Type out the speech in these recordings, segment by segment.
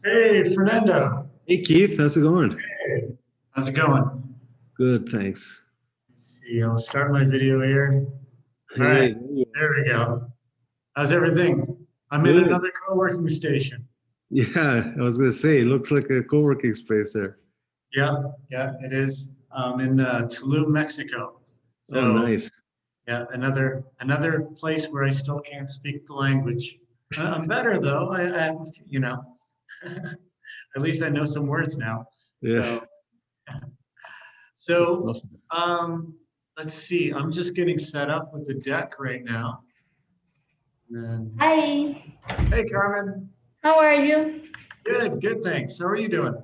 Hey, Fernando. Hey Keith, how's it going? Hey, how's it going? Good, thanks. Let's see, I'll start my video here. All right, Hey, there we go. How's everything? I'm in good. another co-working station. Yeah, I was gonna say, it looks like a co-working space there. Yeah, yeah, it is. In Tulum, Mexico. Oh, So nice. yeah, another place where I still can't speak the language. I'm better though. I have, at least I know some words now. Yeah, So so awesome. um, let's see. I'm just getting set up with the deck right now. And then, Hi, hey, Carmen. how are you? Good, good. Thanks. How are you doing?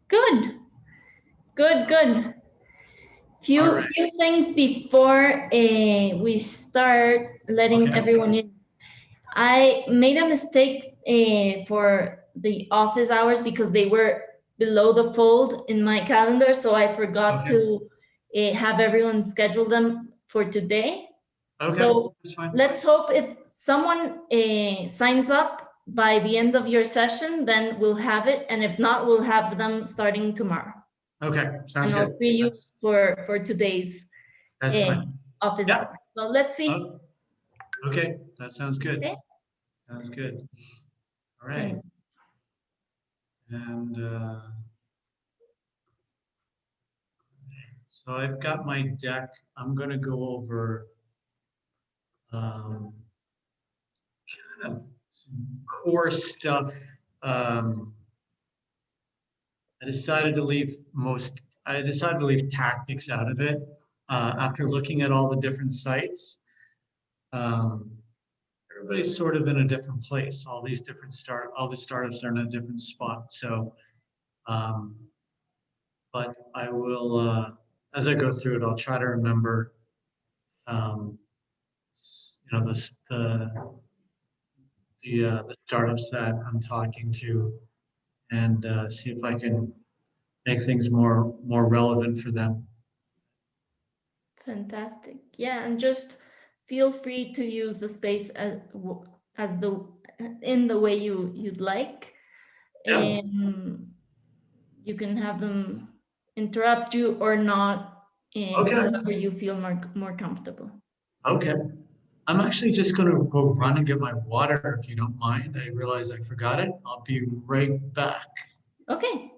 Good, good. All Few right. few things before we start letting Okay. everyone in. I made a mistake for the office hours because they were below the fold in my calendar, so I forgot Okay. to have everyone schedule them for today. Okay. So That's fine. let's hope if someone signs up by the end of your session, then we'll have it. And if not, we'll have them starting tomorrow. Okay. Sounds And I'll good. free you for today's That's fine. office Yeah. hour. So let's see. Oh, okay. That sounds good. Okay. Sounds good. All right. Okay. And So I've got my deck. I'm going to go over kind of some core stuff. I decided to leave tactics out of it after looking at all the different sites. Um, everybody's sort of in a different place. All the startups are in a different spot. So, but I will, as I go through it, I'll try to remember, the startups that I'm talking to, and see if I can make things more relevant for them. Fantastic. Yeah, and just feel free to use the space as the in the way you'd like. Yeah. You can have them interrupt you or not, Okay. however you feel more comfortable. Okay. I'm actually just going to go run and get my water if you don't mind. I realize I forgot it. I'll be right back. Okay.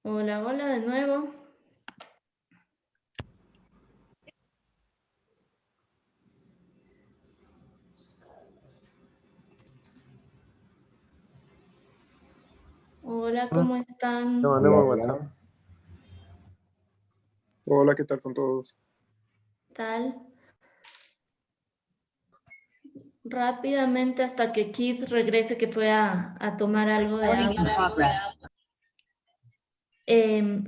Hola, hola de nuevo. Hola, ¿cómo están? Te mandé por WhatsApp. Hola, ¿qué tal con todos? Tal. Rápidamente hasta que Keith regrese, que fue a tomar algo de agua.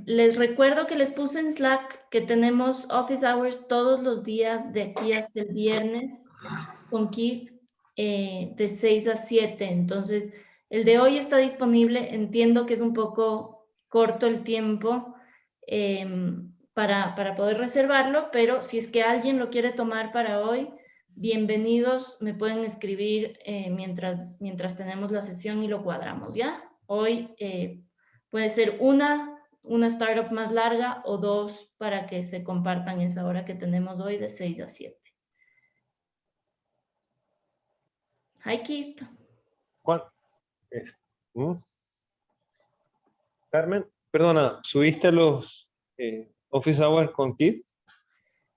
Les recuerdo que les puse en Slack que tenemos office hours todos los días de aquí hasta el viernes con Keith de 6 a 7. Entonces, el de hoy está disponible. Entiendo que es un poco corto el tiempo para poder reservarlo, pero si es que alguien lo quiere tomar para hoy, bienvenidos. Me pueden escribir mientras tenemos la sesión y lo cuadramos, ¿ya? Hoy puede ser una startup más larga o dos para que se compartan esa hora que tenemos hoy de 6 a 7. Hi, Keith. Carmen, perdona, ¿subiste los Office Hours con Keith?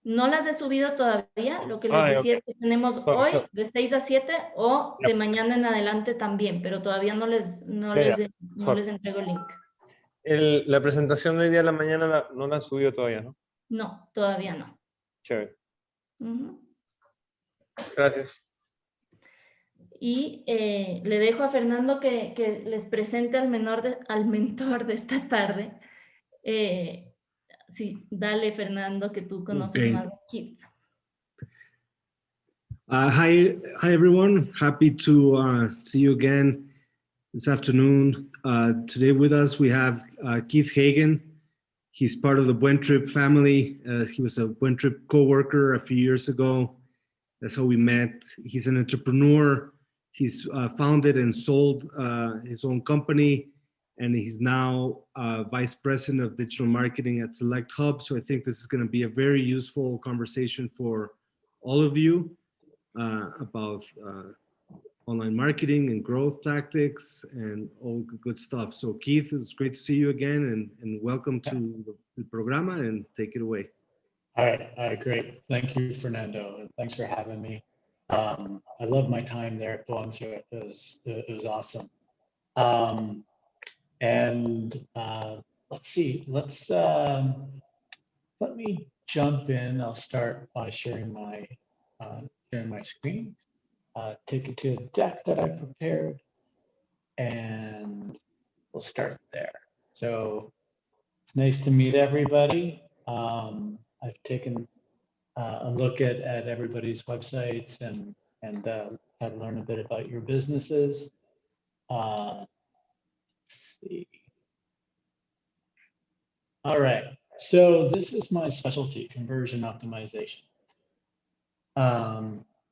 No las he subido todavía. Lo que les decía es que tenemos hoy de 6 a 7 o de mañana en adelante también, pero todavía no les entrego el link. La presentación de hoy día de la mañana no la han subido todavía, ¿no? No, todavía no. Chévere. Gracias. Y le dejo a Fernando que les presente al mentor de esta tarde. Sí, dale, Fernando, que tú conoces más de Keith. Hi everyone. Happy to see you again this afternoon. Today with us we have Keith Hagen. He's part of the Buen Trip family. He was a Buen Trip co-worker a few years ago. That's how we met. He's an entrepreneur. He's founded and sold his own company, and he's now vice president of digital marketing at Select Hub. So I think this is going to be a very useful conversation for all of you about online marketing and growth tactics and all good stuff. So Keith, it's great to see you again, and welcome to the Programa, and take it away. All right, great. Thank you, Fernando, and thanks for having me. I love my time there at Blomster. It was awesome. Let's see. Let me jump in. I'll start by sharing my screen. Take it to a deck that I prepared, and we'll start there. So it's nice to meet everybody. I've taken a look at everybody's websites and had to learn a bit about your businesses. Let's see. All right, so this is my specialty, conversion optimization.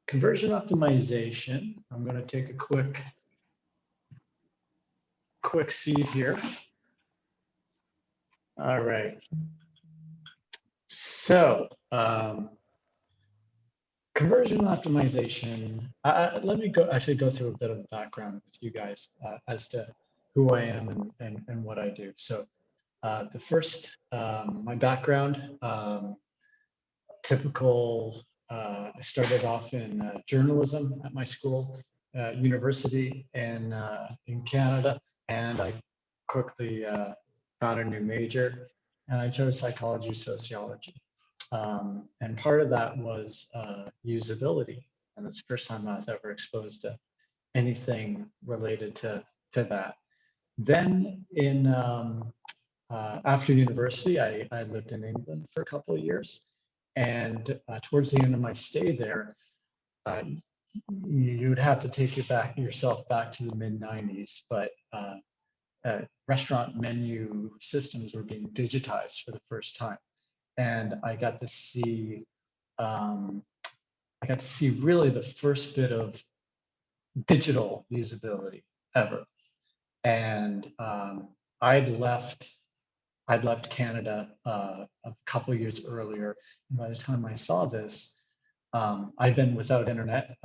Conversion optimization, I'm going to take a quick seat here. All right. So Conversion optimization. Let me go through a bit of background with you guys as to who I am and what I do. So the first, my background, typical, I started off in journalism at my school, university in Canada, and I quickly found a new major, and I chose psychology, sociology. And part of that was usability. And it's the first time I was ever exposed to anything related to that. Then after university, I lived in England for a couple of years. And towards the end of my stay there, you'd have to take yourself back to the mid 90s, but restaurant menu systems were being digitized for the first time. And I got to see really the first bit of digital usability ever. And I'd left Canada a couple of years earlier. And by the time I saw this, I'd been without internet.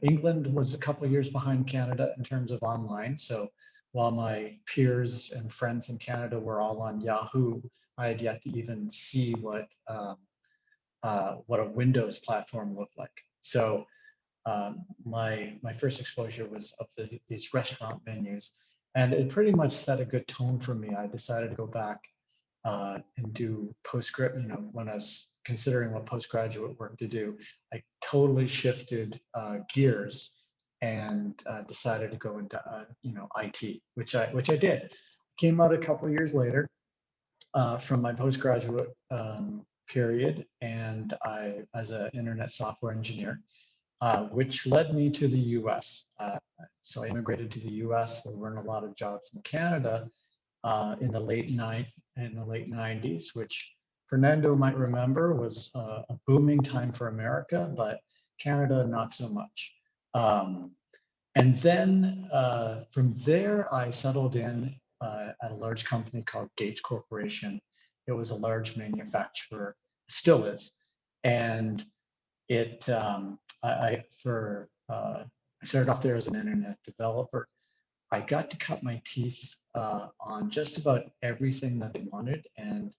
England was a couple of years behind Canada in terms of online. So while my peers and friends in Canada were all on Yahoo, I had yet to even see what a Windows platform looked like. So my first exposure was of these restaurant menus, and it pretty much set a good tone for me. I decided to go back and do postgrad. You know, when I was considering what postgraduate work to do, I totally shifted gears and decided to go into IT, which I did. Came out a couple of years later from my postgraduate period, and I as an internet software engineer, which led me to the US. So I immigrated to the US. I learned a lot of jobs in Canada in the late 90s, which Fernando might remember was a booming time for America, but Canada not so much. And then from there, I settled in at a large company called Gates Corporation. It was a large manufacturer, still is, and it I started off there as an internet developer. I got to cut my teeth on just about everything that they wanted, and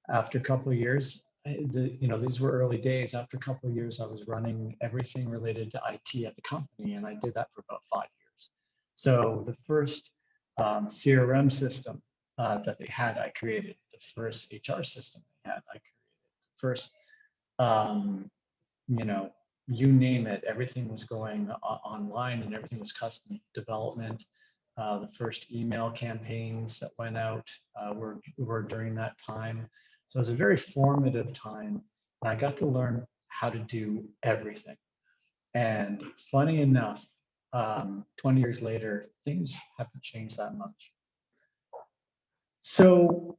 after a couple of years, these were early days. After a couple of years, I was running everything related to IT at the company, and I did that for about 5 years. So the first CRM system that they had, I created. The first HR system they had, I created. The first you know, you name it, everything was going online and everything was custom development. The first email campaigns that went out were during that time. So it was a very formative time, and I got to learn how to do everything. And funny enough, 20 years later, things haven't changed that much. So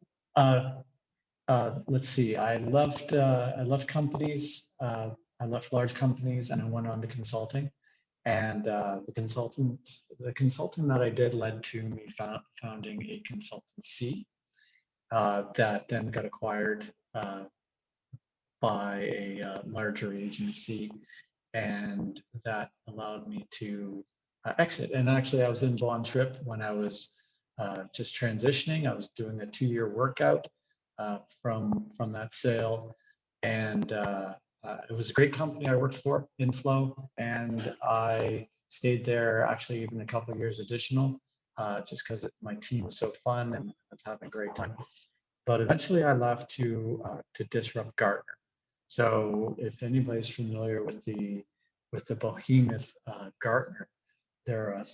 let's see. I left companies. I left large companies, and I went on to consulting. And the consulting that I did led to me founding a consultancy that then got acquired by a larger agency, and that allowed me to exit. And actually, I was in Bond Trip when I was just transitioning. I was doing a 2-year workout from that sale, and it was a great company I worked for, Inflow, and I stayed there actually even a couple of years additional, just because my team was so fun and I was having a great time. But eventually, I left to disrupt Gartner. So if anybody's familiar with the behemoth Gartner, they're a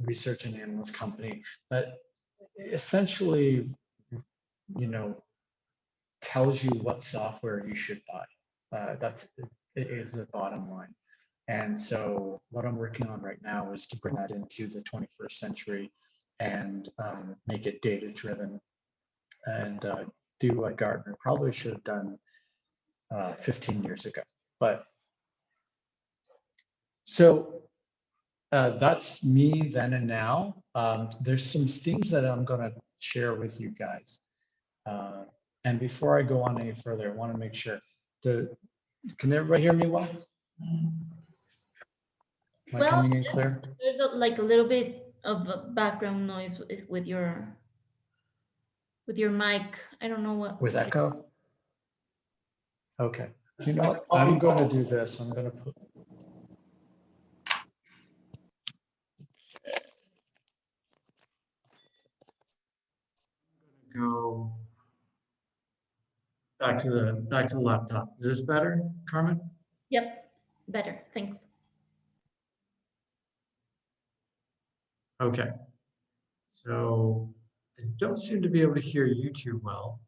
research and analyst company that essentially, tells you what software you should buy. It is the bottom line. And so what I'm working on right now is to bring that into the 21st century and make it data driven and do what Gartner probably should have done 15 years ago. But so that's me then and now. There's some things that I'm going to share with you guys. And before I go on any further, I want to make sure can everybody hear me well? Am I Well, coming in clear? There's like a little bit of a background noise with your mic. I don't know what. With echo? Okay. You know what? I'm going to do this. I'm going to put. Go back to the laptop. Is this better, Carmen? Yep, better. Thanks. Okay. So I don't seem to be able to hear you too well,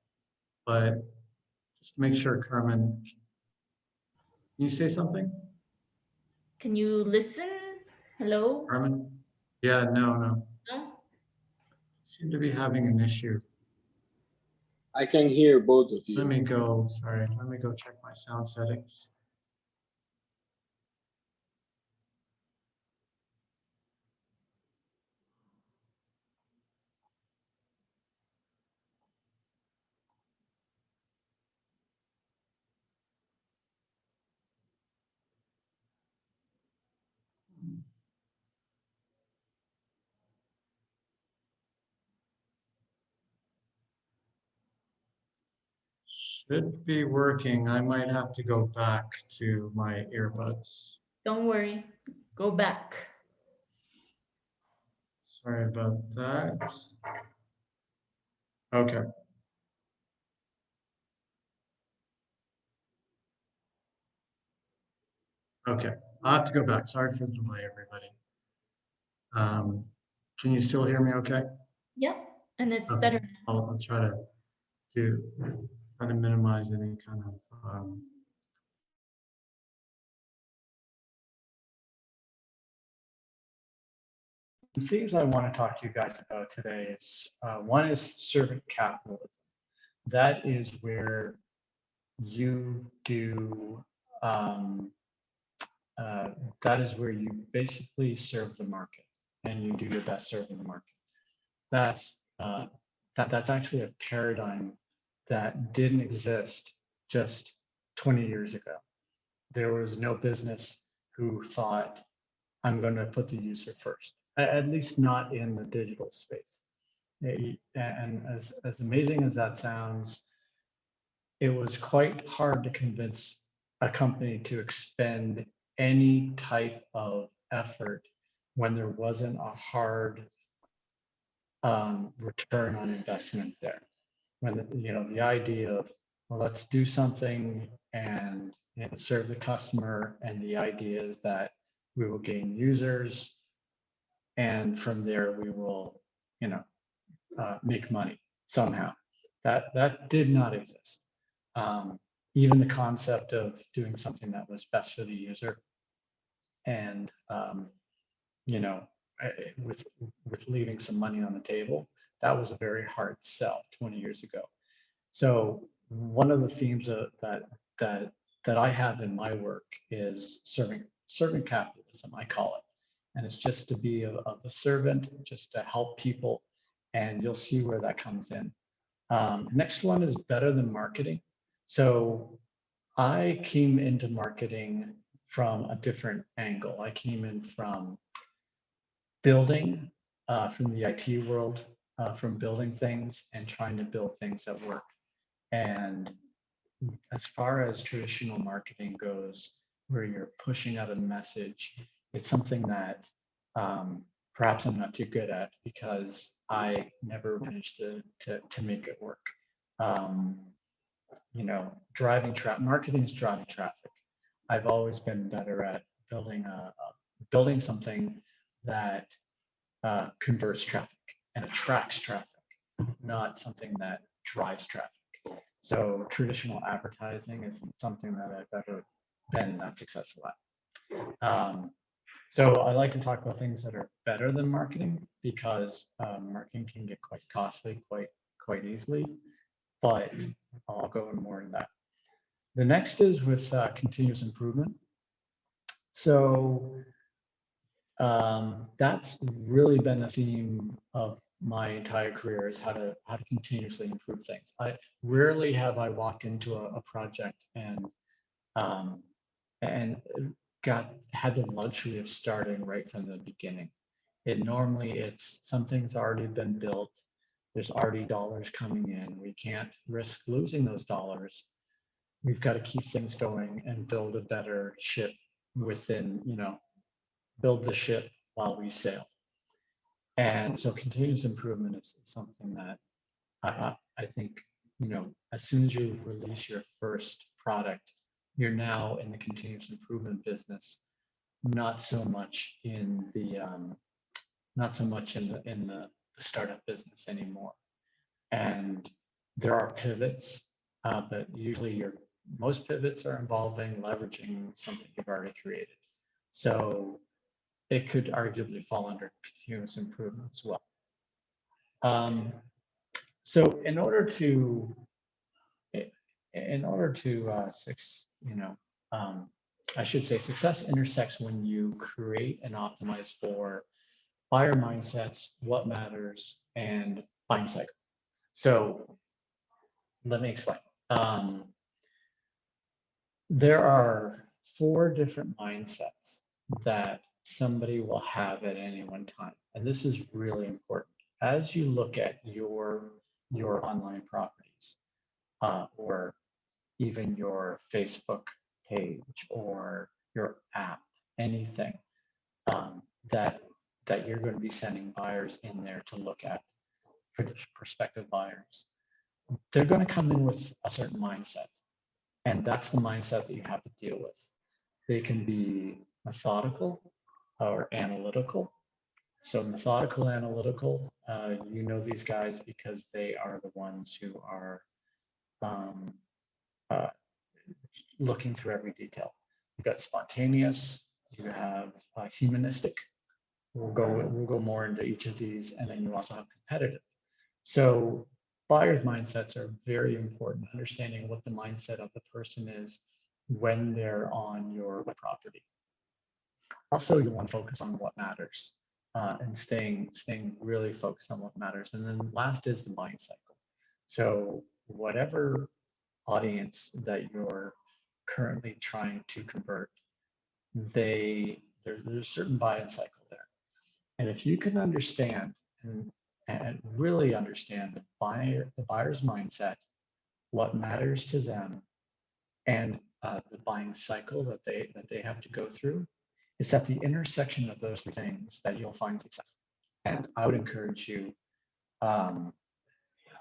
but just to make sure, Carmen, can you say something? Can you listen? Hello? Carmen? Yeah, no. No? Seem to be having an issue. I can hear both of Let you. me go check my sound settings. Should be working. I might have to go back to my earbuds. Don't worry. Go back. Sorry about that. Okay. Okay, I'll have to go back. Sorry for the delay, everybody. Can you still hear me okay? Yep, and it's Okay. better. I'll try to minimize any kind of The themes I want to talk to you guys about today is one is servant capitalism. That is where you do that is where you basically serve the market and you do your best serving the market. That's that's actually a paradigm that didn't exist just 20 years ago. There was no business who thought, I'm going to put the user first, at least not in the digital space. And as amazing as that sounds, it was quite hard to convince a company to expend any type of effort when there wasn't a hard return on investment there. When the idea of, well, let's do something and serve the customer, and the idea is that we will gain users, and from there we will make money somehow. That did not exist. Even the concept of doing something that was best for the user, and with leaving some money on the table, that was a very hard sell 20 years ago. So one of the themes that I have in my work is servant capitalism, I call it. And it's just to be of a servant, just to help people, and you'll see where that comes in. Next one is better than marketing. So I came into marketing from a different angle. I came in from building, from the IT world, from building things and trying to build things that work. And as far as traditional marketing goes, where you're pushing out a message, it's something that perhaps I'm not too good at, because I never managed to make it work. Driving traffic, marketing is driving traffic. I've always been better at building something that converts traffic and attracts traffic, not something that drives traffic. So traditional advertising isn't something that I've ever been that successful at. So I like to talk about things that are better than marketing, because marketing can get quite costly quite easily, but I'll go in more in that. The next is with continuous improvement. So that's really been a theme of my entire career, is how to continuously improve things. I rarely have I walked into a project and had the luxury of starting right from the beginning. It's something's already been built. There's already dollars coming in. We can't risk losing those dollars. We've got to keep things going and build a better ship within, build the ship while we sail. And so continuous improvement is something that I think, as soon as you release your first product, you're now in the continuous improvement business, not so much in the startup business anymore. And there are pivots, but usually most pivots are involving leveraging something you've already created. So it could arguably fall under continuous improvement as well. So in order to I should say success intersects when you create and optimize for buyer mindsets, what matters, and buying cycle. So let me explain. There are 4 different mindsets that somebody will have at any one time. And this is really important. As you look at your online properties, or even your Facebook page or your app, anything that you're going to be sending buyers in there to look at, prospective buyers, they're going to come in with a certain mindset. And that's the mindset that you have to deal with. They can be methodical or analytical. So methodical, analytical, these guys because they are the ones who are looking through every detail. You've got spontaneous, you have humanistic. We'll go more into each of these, and then you also have competitive. So buyers' mindsets are very important. Understanding what the mindset of the person is when they're on your property. Also, you want to focus on what matters, and staying really focused on what matters. And then last is the buying cycle. So whatever audience that you're currently trying to convert, there's a certain buying cycle there. And if you can understand and really understand the buyer's mindset, what matters to them, and the buying cycle that they have to go through, it's at the intersection of those things that you'll find success. And I would encourage you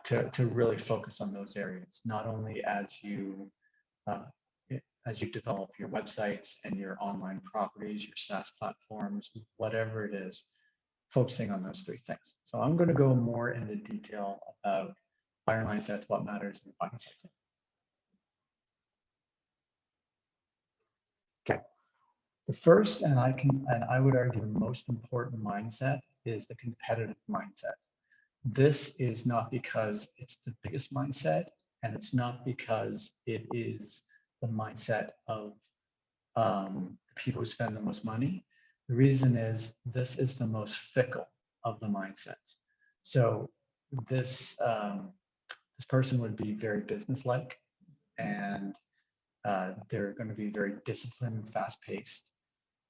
to really focus on those areas, not only as you develop your websites and your online properties, your SaaS platforms, whatever it is, focusing on those 3 things. So I'm going to go more into detail about buyer mindsets, what matters, and buying cycle. Okay. The first, and I would argue the most important mindset is the competitive mindset. This is not because it's the biggest mindset, and it's not because it is the mindset of people who spend the most money. The reason is this is the most fickle of the mindsets. So this person would be very businesslike, and they're going to be very disciplined, fast-paced.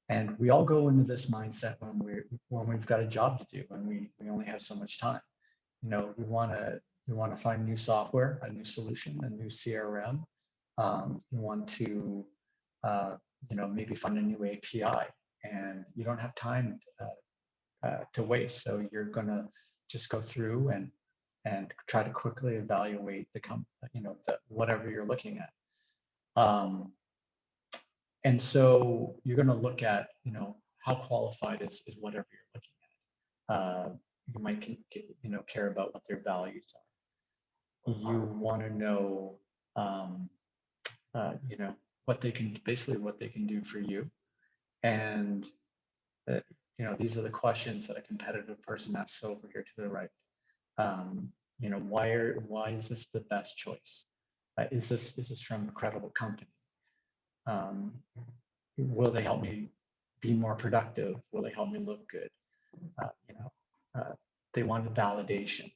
And we all go into this mindset when we've got a job to do, when we only have so much time. We want to find new software, a new solution, a new CRM. You want to maybe find a new API, and you don't have time to waste. So you're gonna just go through and try to quickly evaluate whatever you're looking at. And so you're gonna look at how qualified is whatever you're looking at. You might care about what their values are. You want to know what they can do for you. And these are the questions that a competitive person asks over here to the right. Why is this the best choice? Is this from a credible company? Will they help me be more productive? Will they help me look good? They want validation.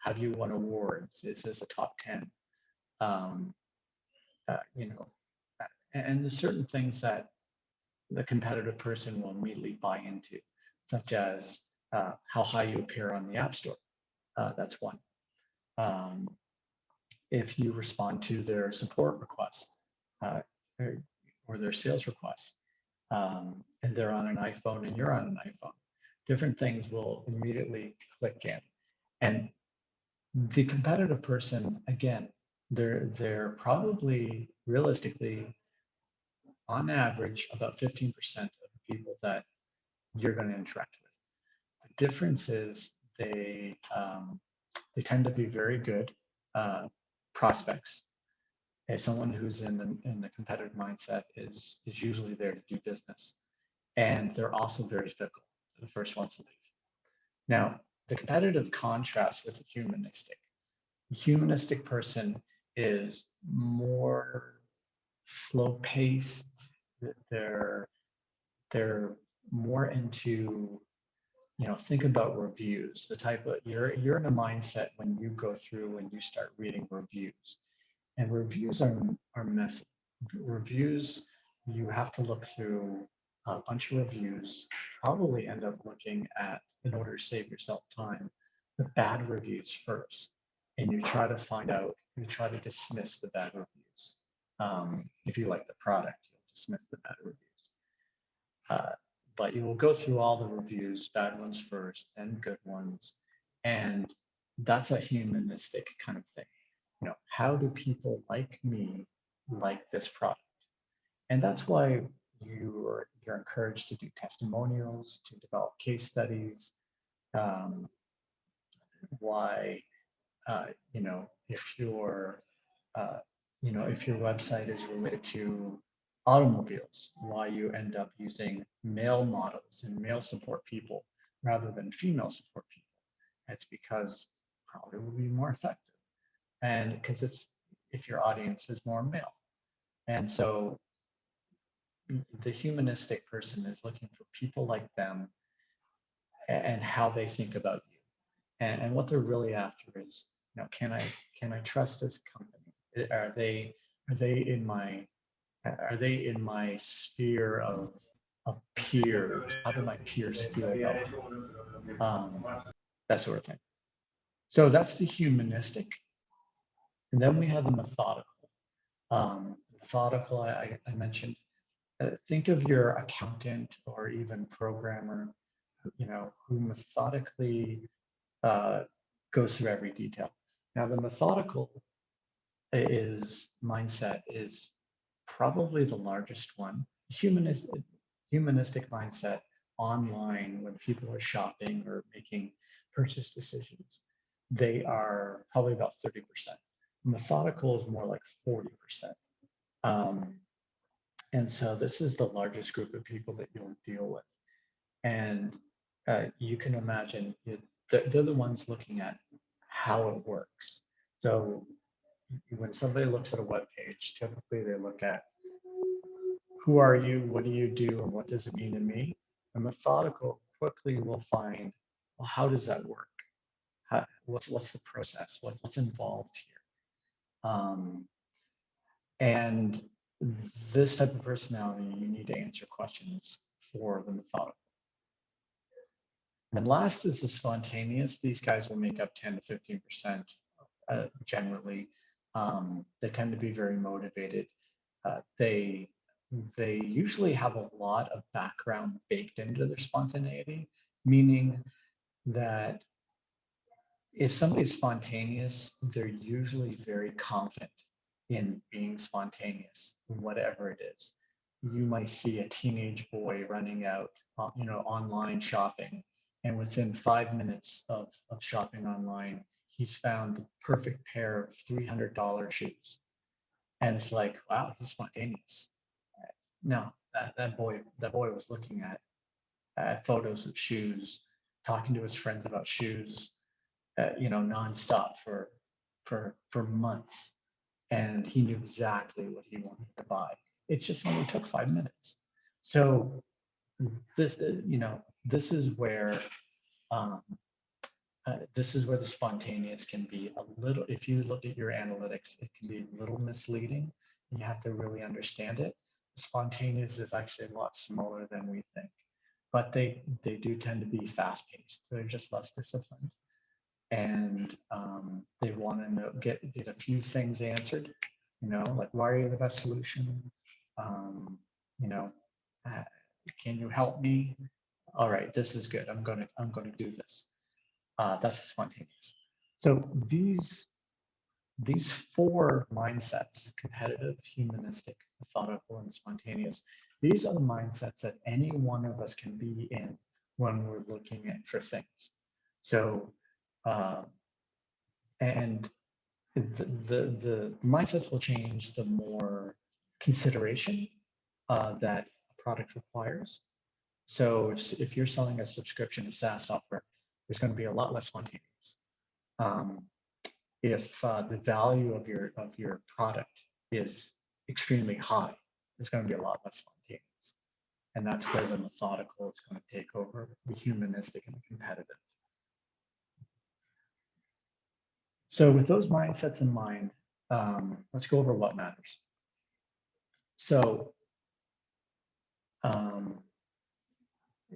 Have you won awards? Is this a top 10? And there's certain things that the competitive person will immediately buy into, such as how high you appear on the App Store. That's one. If you respond to their support requests or their sales requests, and they're on an iPhone and you're on an iPhone, different things will immediately click in. And the competitive person, again, they're probably realistically, on average, about 15% of the people that you're going to interact with. The difference is they tend to be very good prospects. As someone who's in the competitive mindset is usually there to do business, and they're also very fickle. They're the first ones to leave. Now, the competitive contrast with the humanistic. The humanistic person is more slow-paced. They're more into, think about reviews. The type of you're in a mindset when you go through and you start reading reviews, and reviews are messy. Reviews, you have to look through a bunch of reviews. Probably end up looking at, in order to save yourself time, the bad reviews first, and you try to find out. You try to dismiss the bad reviews. If you like the product, you'll dismiss the bad reviews. But you will go through all the reviews, bad ones first, then good ones. And that's a humanistic kind of thing. How do people like me like this product? And that's why you're encouraged to do testimonials, to develop case studies. Why, if your website is related to automobiles, why you end up using male models and male support people rather than female support people. It's because probably will be more effective, and because if your audience is more male. And so the humanistic person is looking for people like them and how they think about you, and what they're really after is, can I trust this company? Are they in my sphere of peers? How do my peers feel about me? That sort of thing. So that's the humanistic. And then we have the methodical. Methodical, I mentioned. Think of your accountant or even programmer, who methodically goes through every detail. Now, the methodical mindset is probably the largest one. Humanistic mindset online, when people are shopping or making purchase decisions, they are probably about 30%. Methodical is more like 40%. And so this is the largest group of people that you'll deal with. And you can imagine they're the ones looking at how it works. So when somebody looks at a web page, typically they look at, who are you, what do you do, and what does it mean to me? A methodical quickly will find, well, how does that work? What's the process? What's involved here? And this type of personality, you need to answer questions for the methodical. And last is the spontaneous. These guys will make up 10 to 15% generally. They tend to be very motivated. They usually have a lot of background baked into their spontaneity, meaning that if somebody's spontaneous, they're usually very confident in being spontaneous, whatever it is. You might see a teenage boy running out, online shopping, and within 5 minutes of shopping online, he's found the perfect pair of $300 shoes. And it's like, wow, he's spontaneous. No, that boy was looking at photos of shoes, talking to his friends about shoes, nonstop for months, and he knew exactly what he wanted to buy. It just only took 5 minutes. So this is where the spontaneous can be a little. If you look at your analytics, it can be a little misleading. You have to really understand it. spontaneous is actually a lot smaller than we think, but they do tend to be fast paced. They're just less disciplined, and they want to know, get a few things answered. You know, like, why are you the best solution? You know, can you help me? All right, this is good. I'm gonna do this. That's spontaneous. So these four mindsets: competitive, humanistic, methodical, and spontaneous. These are the mindsets that any one of us can be in when we're looking at for things. So, and the mindsets will change the more consideration that a product requires. So if you're selling a subscription to SaaS software, there's going to be a lot less spontaneous. If the value of your product is extremely high, there's going to be a lot less spontaneous. And that's where the methodical is going to take over the humanistic and the competitive. So with those mindsets in mind, let's go over what matters. So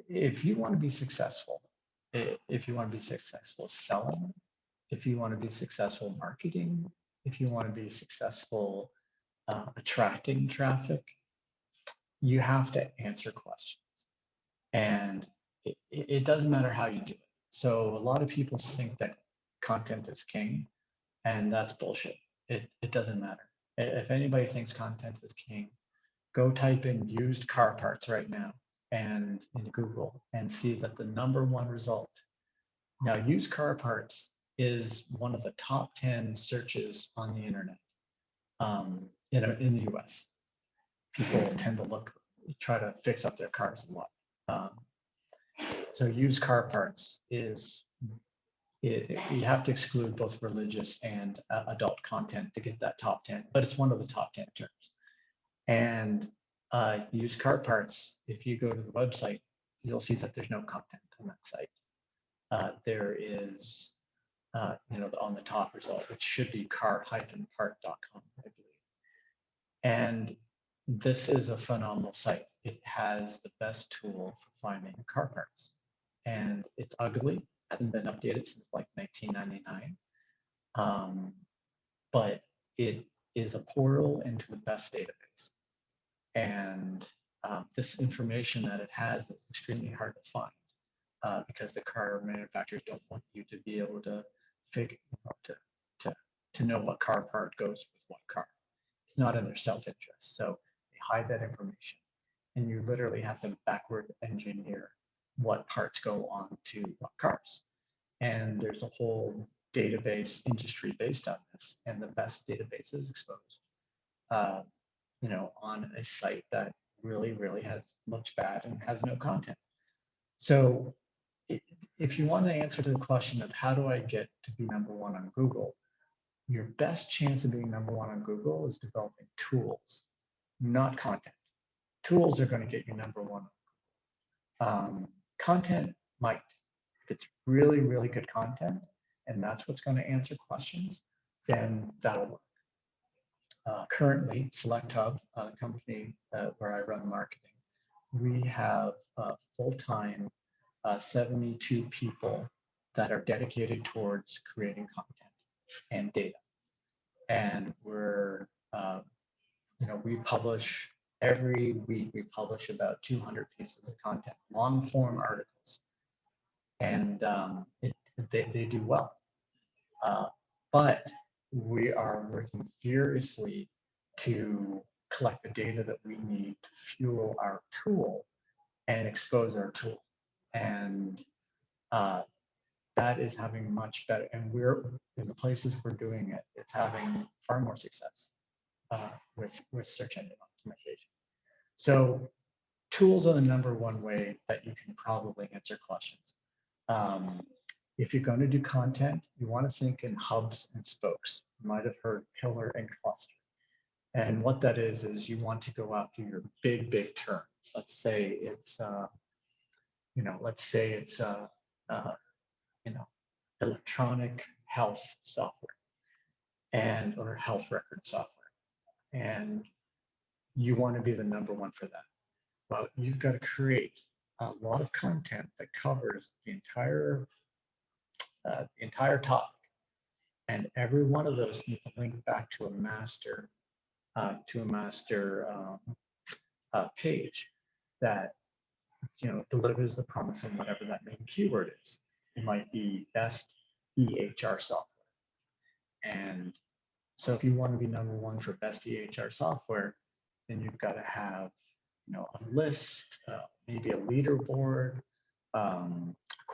if you want to be successful, selling, if you want to be successful marketing, if you want to be successful attracting traffic, you have to answer questions. And it doesn't matter how you do it. So a lot of people think that content is king, and that's bullshit. It doesn't matter. If anybody thinks content is king, go type in used car parts right now and in Google and see that the #1 result. Now, used car parts is one of the top 10 searches on the internet in the US. People tend to try to fix up their cars a lot. So used car parts is, you have to exclude both religious and adult content to get that top 10, but it's one of the top 10 terms. And used car parts, if you go to the website, you'll see that there's no content on that site. There is, on the top result, which should be car-part.com, I believe. And this is a phenomenal site. It has the best tool for finding car parts. And it's ugly, hasn't been updated since like 1999. But it is a portal into the best database. And this information that it has is extremely hard to find because the car manufacturers don't want you to be able to figure to know what car part goes with what car. It's not in their self-interest. So they hide that information. And you literally have to backward engineer what parts go on to what cars. And there's a whole database industry based on this, and the best database is exposed, on a site that really looks bad and has no content. So if you want to answer to the question of how do I get to be #1 on Google, your best chance of being #1 on Google is developing tools, not content. Tools are going to get you #1. Content might. If it's really good content, and that's what's going to answer questions, then that'll work. Currently, Select Hub, the company where I run marketing, we have full-time 72 people that are dedicated towards creating content and data. And we're, we publish every week, we publish about 200 pieces of content, long form articles. And they do well. But we are working furiously to collect the data that we need to fuel our tool and expose our tool. And that is having much better, and we're in the places we're doing it, it's having far more success with search engine optimization. So tools are the #1 way that you can probably answer questions. If you're going to do content, you want to think in hubs and spokes. You might have heard pillar and cluster. And what that is you want to go after your big term. Let's say it's, electronic health software or health record software. And you want to be the number one for that. Well, you've got to create a lot of content that covers the entire topic, and every one of those needs to link back to a master page that delivers the promise of whatever that main keyword is. It might be best EHR software, and so if you want to be number one for best EHR software, then you've got to have a list, maybe a leaderboard,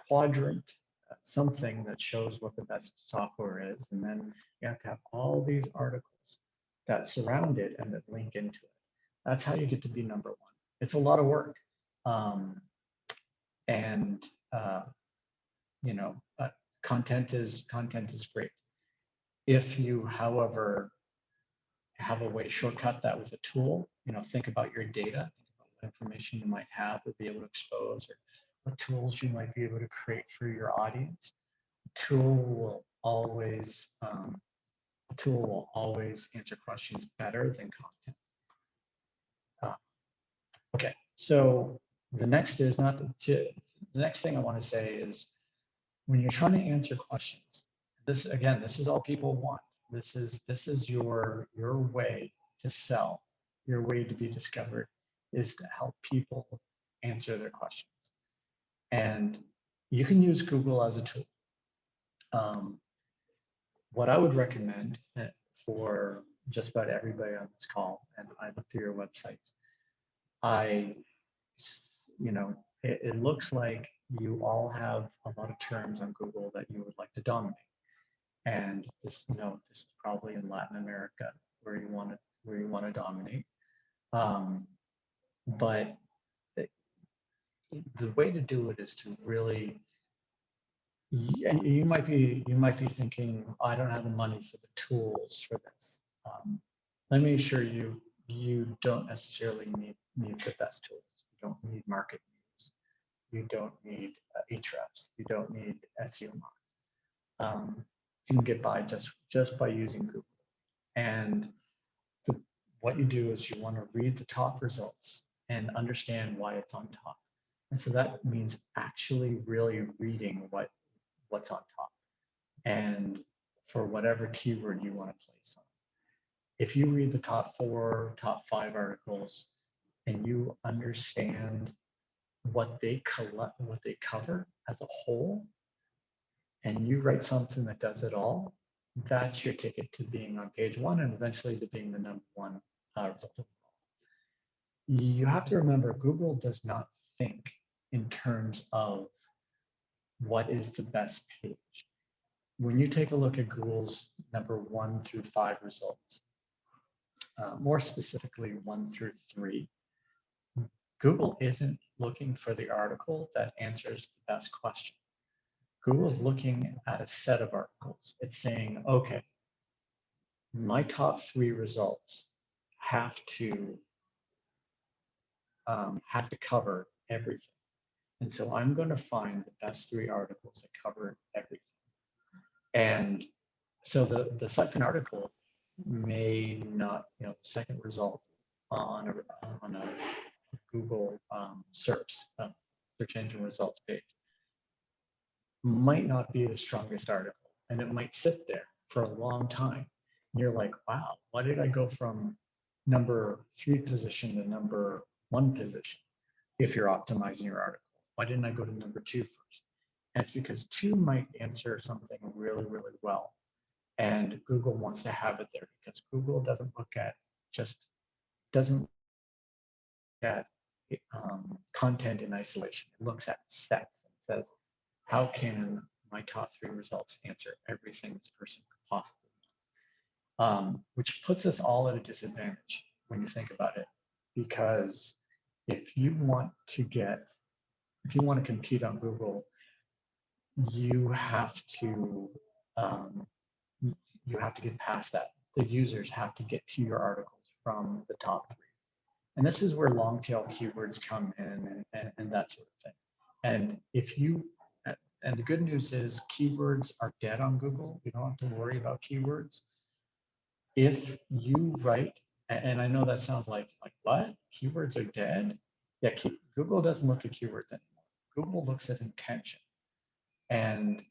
quadrant, something that shows what the best software is, and then you have to have all these articles that surround it and that link into it. That's how you get to be number one. It's a lot of work, and content is great. If you, however, have a way to shortcut that with a tool, think about your data, think about what information you might have or be able to expose, or what tools you might be able to create for your audience. The tool will always answer questions better than content. Okay, so the next thing I want to say is, when you're trying to answer questions, this is all people want. This is your way to sell, your way to be discovered, is to help people answer their questions. And you can use Google as a tool. What I would recommend for just about everybody on this call, and I look through your websites, it looks like you all have a lot of terms on Google that you would like to dominate. And this is probably in Latin America where you want to dominate. But the way to do it is to really, you might be thinking, I don't have the money for the tools for this. Let me assure you, you don't necessarily need the best tools. You don't need market news. You don't need Ahrefs. You don't need SEO Moz. You can get by just by using Google. And what you do is you want to read the top results and understand why it's on top. And so that means actually really reading what's on top, and for whatever keyword you want to place on. If you read the top 4, top 5 articles, and you understand what they cover as a whole, and you write something that does it all, that's your ticket to being on page 1 and eventually to being the number 1 result. You have to remember, Google does not think in terms of what is the best page. When you take a look at Google's number 1 through 5 results, more specifically 1 through 3, Google isn't looking for the article that answers the best question. Google's looking at a set of articles. It's saying, okay, my top 3 results have to cover everything. And so I'm going to find the best 3 articles that cover everything. And so the second article may not, the second result on a Google search engine results page might not be the strongest article, and it might sit there for a long time. And you're like, wow, why did I go from number 3 position to number 1 position if you're optimizing your article? Why didn't I go to number 2 first? And it's because 2 might answer something really, really well. And Google wants to have it there because Google doesn't look at content in isolation. It looks at sets and says, how can my top 3 results answer everything this person could possibly do? Which puts us all at a disadvantage when you think about it, because if you want to compete on Google, you have to get past that. The users have to get to your articles from the top 3. And this is where long tail keywords come in and that sort of thing. And the good news is keywords are dead on Google. You don't have to worry about keywords. If you write And I know that sounds like what? Keywords are dead? Yeah, Google doesn't look at keywords anymore. Google looks at intention. And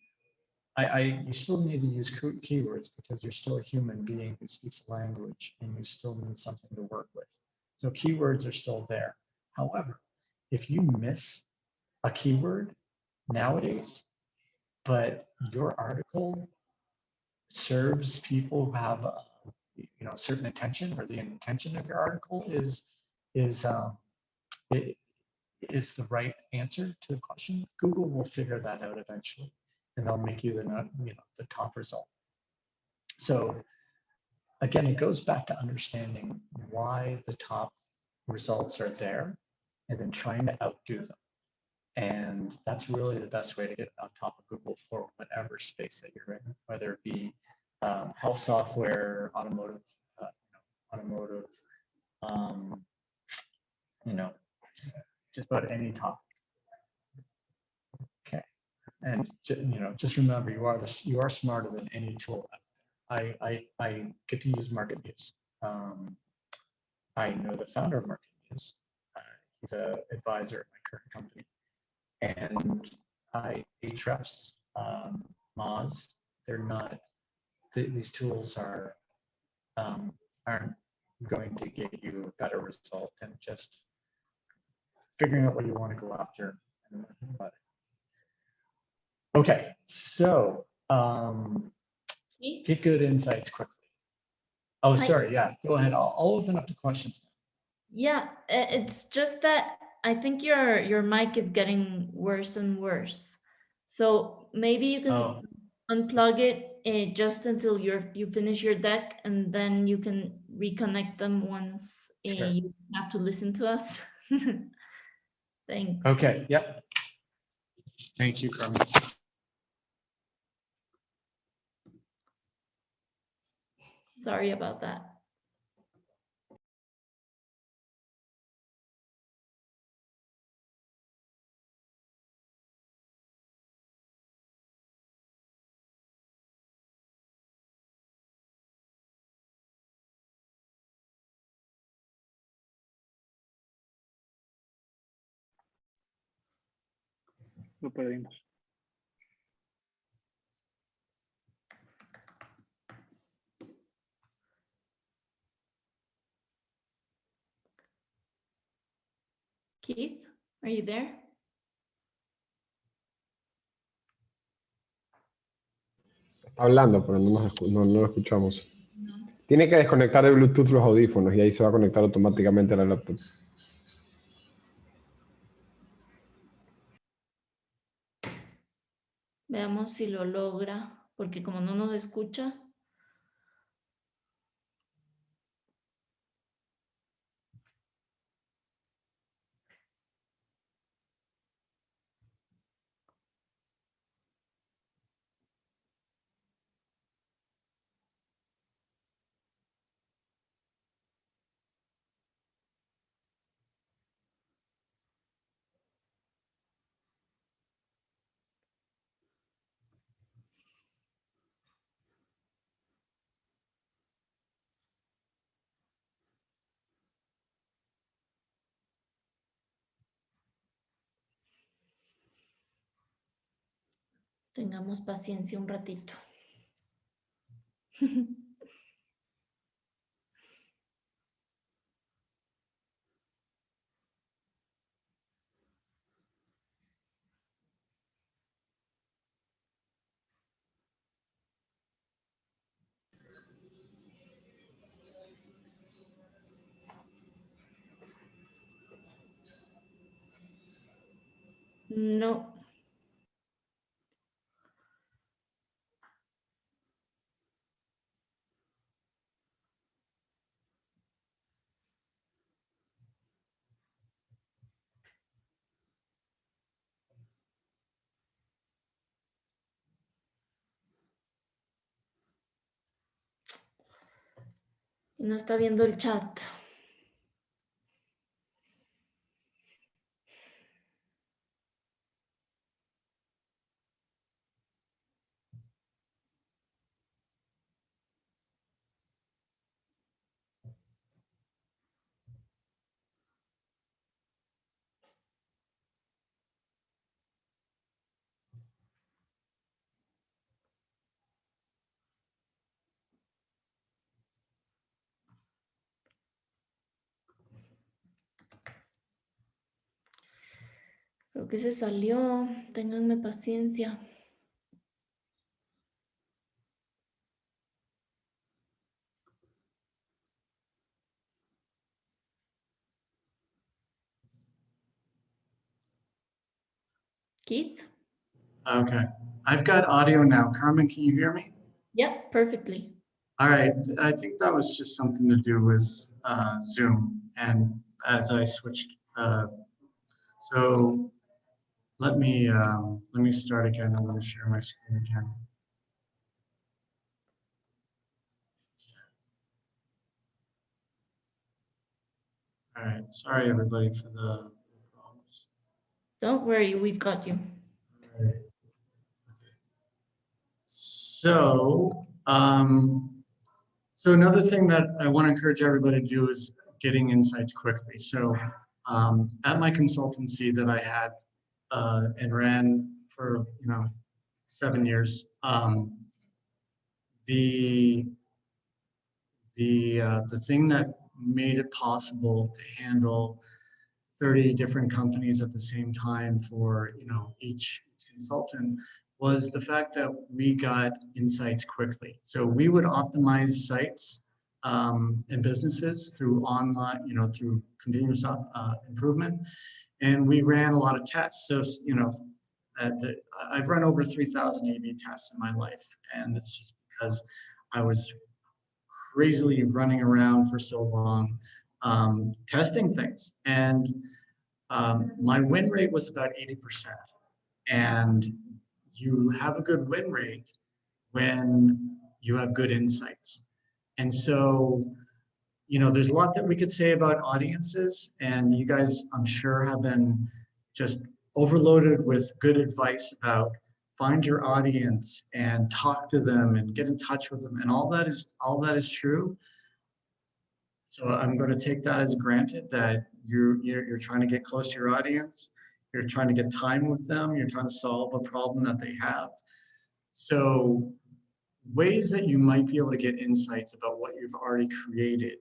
you still need to use keywords because you're still a human being who speaks a language and you still need something to work with. So keywords are still there. However, if you miss a keyword nowadays, but your article serves people who have certain attention, or the intention of your article is it is the right answer to the question, Google will figure that out eventually, and they'll make you the top result. So again, it goes back to understanding why the top results are there and then trying to outdo them. And that's really the best way to get on top of Google for whatever space that you're in, whether it be health software, automotive, um, just about any topic. Okay, and just remember, you are smarter than any tool out there. I get to use Market News. I know the founder of Market News. He's an advisor at my current company. And Ahrefs, Moz, they're not, these tools aren't going to get you a better result than just figuring out what you want to go after and learning about it. Okay, so get good insights quickly. Oh, sorry, yeah, go ahead. I'll open up the questions. Yeah, it's just that I think your mic is getting worse and worse. So maybe you can unplug it just until you finish your deck, and then you can reconnect them once Sure. you have to listen to us. Thanks. Okay, yep. Thank you, Carmen. Sorry about that. Lo perdimos. Keith, are you there? Está hablando, pero no lo escuchamos. Tiene que desconectar de Bluetooth los audífonos y ahí se va a conectar automáticamente a la laptop. Veamos si lo logra, porque como no nos escucha. Tengamos paciencia un ratito. No. No está viendo el chat. qué se salió? Ténganme paciencia. Keith? Okay, I've got audio now. Carmen, can you hear me? Yeah, perfectly. All right, I think that was just something to do with Zoom, and as I switched, so let me start again. I'm going to share my screen again. All right, sorry everybody for the problems. Don't worry, we've got you. All right. Okay. So, so another thing that I want to encourage everybody to do is getting insights quickly. So at my consultancy that I had and ran for 7 years, the thing that made it possible to handle 30 different companies at the same time for each consultant was the fact that we got insights quickly. So we would optimize sites and businesses through online, through continuous improvement, and we ran a lot of tests. So I've run over 3,000 A/B tests in my life, and it's just because I was crazily running around for so long testing things, and my win rate was about 80%. And you have a good win rate when you have good insights. And so, there's a lot that we could say about audiences, and you guys, I'm sure, have been just overloaded with good advice about find your audience and talk to them and get in touch with them, and all that is true. So I'm going to take that as granted that you're trying to get close to your audience, you're trying to get time with them, you're trying to solve a problem that they have. So ways that you might be able to get insights about what you've already created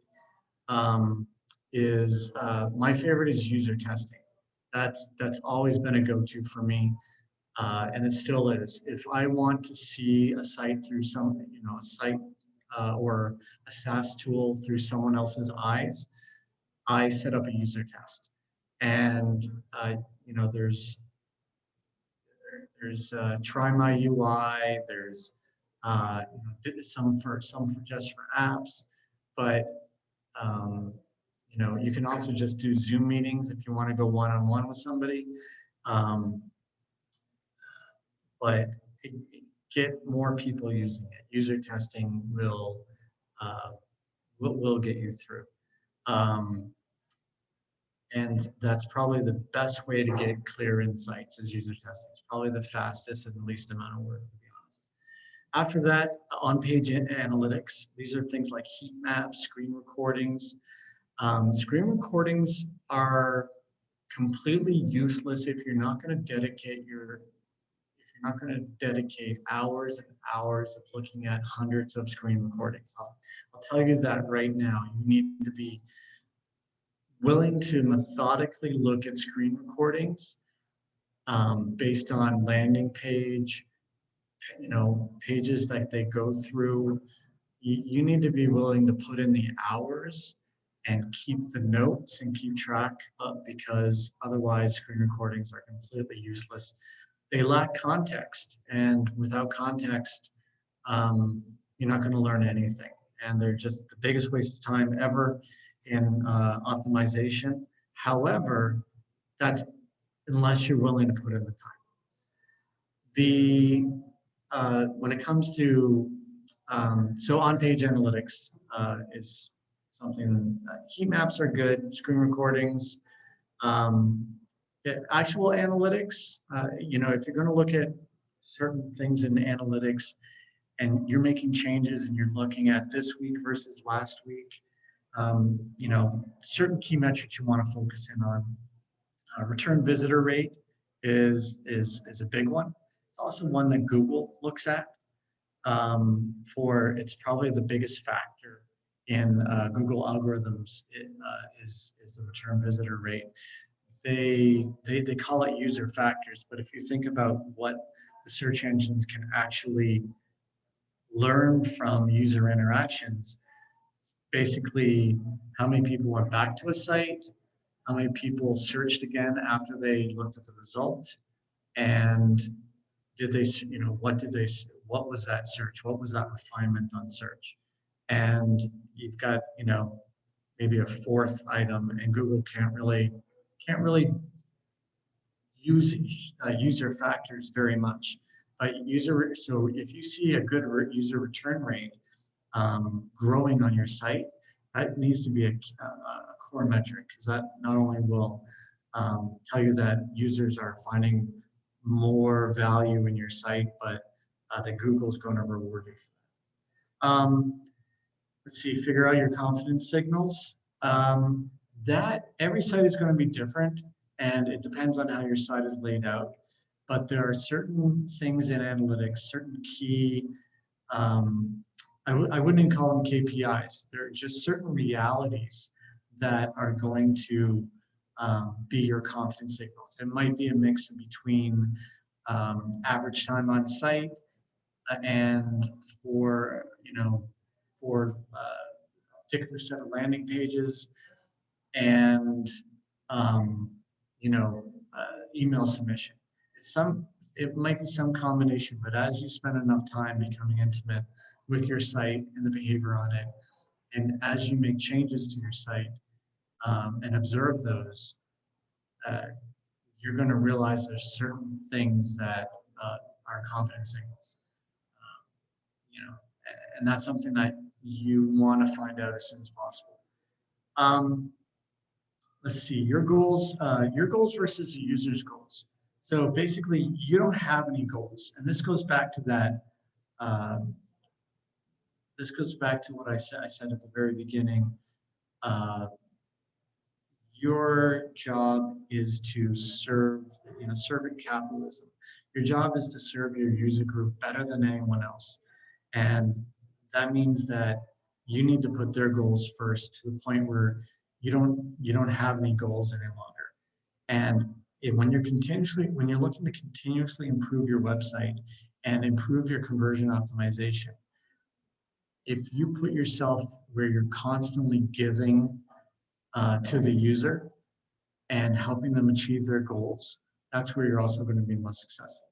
is my favorite is user testing. That's always been a go-to for me, and it still is. If I want to see a site through a site or a SaaS tool through someone else's eyes, I set up a user test. And there's Try My UI, there's some for just for apps, but you can also just do Zoom meetings if you want to go one-on-one with somebody. But get more people using it. User testing will get you through. And that's probably the best way to get clear insights is user testing. It's probably the fastest and the least amount of work, to be honest. After that, on-page analytics. These are things like heat maps, screen recordings. Screen recordings are completely useless if you're not going to dedicate hours and hours of looking at hundreds of screen recordings. I'll tell you that right now. You need to be willing to methodically look at screen recordings based on landing page, pages that they go through. You need to be willing to put in the hours and keep the notes and keep track of, because otherwise screen recordings are completely useless. They lack context, and without context, you're not going to learn anything. And they're just the biggest waste of time ever in optimization. However, that's unless you're willing to put in the time. When it comes to so on-page analytics is something. Heat maps are good. Screen recordings. Actual analytics. If you're going to look at certain things in analytics, and you're making changes, and you're looking at this week versus last week, certain key metrics you want to focus in on. Return visitor rate is a big one. It's also one that Google looks at it's probably the biggest factor in Google algorithms is the return visitor rate. they call it user factors, but if you think about what the search engines can actually learn from user interactions, basically how many people went back to a site, how many people searched again after they looked at the result, and did they, what was that search? What was that refinement on search? And you've got, maybe a fourth item, and Google can't really use user factors very much. But so if you see a good user return rate growing on your site, that needs to be a core metric, because that not only will tell you that users are finding more value in your site, but that Google's going to reward you for that. Let's see, figure out your confidence signals. That every site is going to be different, and it depends on how your site is laid out. But there are certain things in analytics, certain key, I wouldn't even call them KPIs. There are just certain realities that are going to be your confidence signals. It might be a mix between average time on site and for a particular set of landing pages and email submission. It might be some combination, but as you spend enough time becoming intimate with your site and the behavior on it, and as you make changes to your site and observe those, you're going to realize there's certain things that are confidence signals. And that's something that you want to find out as soon as possible. Let's see, your goals versus the user's goals. So basically, you don't have any goals, and this goes back to that. This goes back to what I said at the very beginning. Your job is to serve capitalism. Your job is to serve your user group better than anyone else. And that means that you need to put their goals first, to the point where you don't have any goals any longer. And when you're looking to continuously improve your website and improve your conversion optimization, if you put yourself where you're constantly giving to the user and helping them achieve their goals, that's where you're also going to be most successful.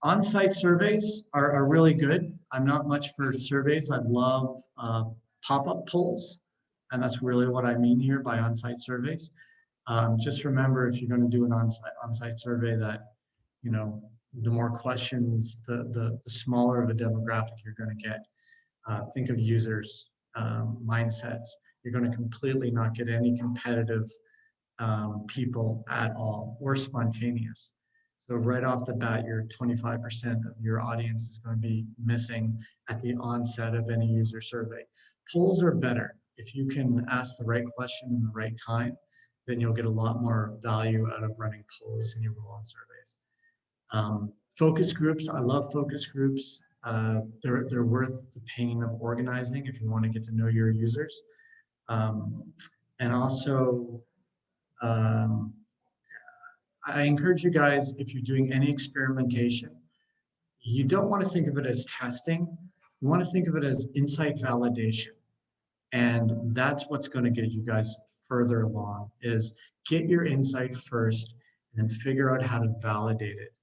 On-site surveys are really good. I'm not much for surveys. I love pop-up polls, and that's really what I mean here by on-site surveys. Just remember, if you're going to do an on-site survey, that the more questions, the smaller of a demographic you're going to get. Think of users' mindsets. You're going to completely not get any competitive people at all, or spontaneous. So right off the bat, your 25% of your audience is going to be missing at the onset of any user survey. Polls are better. If you can ask the right question in the right time, then you'll get a lot more value out of running polls than you will on surveys. Focus groups, I love focus groups. They're worth the pain of organizing if you want to get to know your users. And also, I encourage you guys, if you're doing any experimentation, you don't want to think of it as testing. You want to think of it as insight validation. And that's what's going to get you guys further along, is get your insight first and then figure out how to validate it.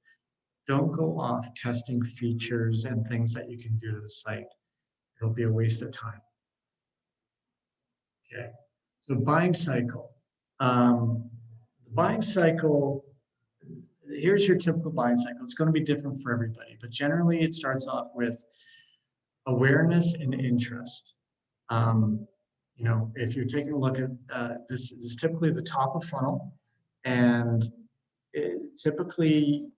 Don't go off testing features and things that you can do to the site. It'll be a waste of time. Okay, so buying cycle. Buying cycle, here's your typical buying cycle. It's going to be different for everybody, but generally it starts off with awareness and interest. If you're taking a look at this is typically the top of funnel, and typically,